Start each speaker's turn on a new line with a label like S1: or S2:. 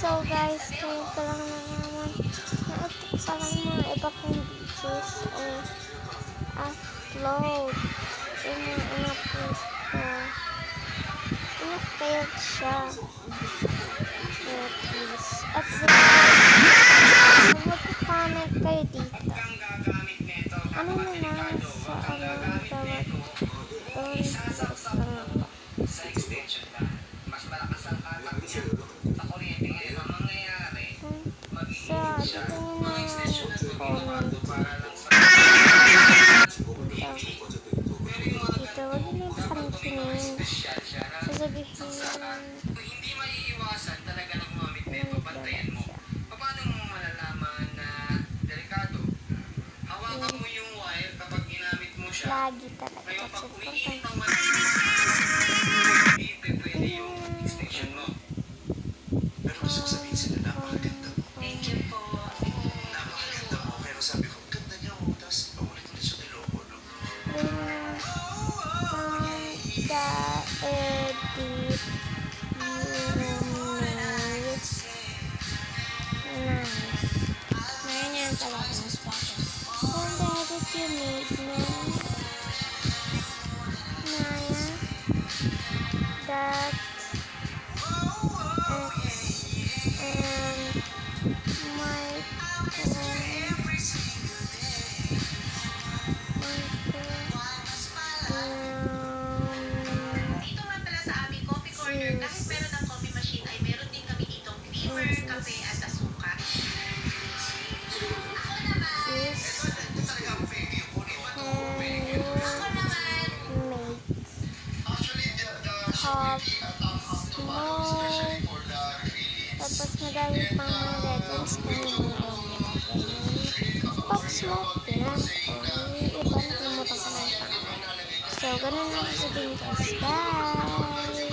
S1: So guys, ngayon ko lang naman na parang mga iba kong videos o upload. Yung mga in-upload ko. In-failed siya. Kaya please, at mag-comment kayo dito. Ano naman sa tawag doon?
S2: Sa extension ba? Mas malakas ang atak niya. Sa kuryente ngayon, ang mangyayari, magiging siya. Mga extension na gumagawa para lang sa...
S1: Dito, wag niyo pansinin. Sasabihin
S2: hindi maiiwasan talaga ng gumamit nito. Bantayan mo. Paano mo malalaman na delikado? Hawakan mo yung wire kapag ginamit mo siya.
S1: lagi talaga.
S2: Ngayon, pag
S1: Kasi
S2: umiinit ang
S3: Pero gusto ko sabihin sila, napakaganda mo.
S2: Thank you po.
S3: Napakaganda mo. Pero sabi ko, ganda niya mo. Tapos, paulit-ulit siya niloko, no?
S1: the edit Ngayon yan talaga mas bakit. Kung the edit you made na that X and my
S4: Dito nga pala sa aming coffee corner, kahit meron ng coffee machine ay meron din kami ditong creamer, kape at asukal. Ako naman!
S1: Tapos madami pang mga legends na yung Pop Smoke din. Iba na kumutok ka ng pangalan. So, ganun lang sabihin guys. Bye!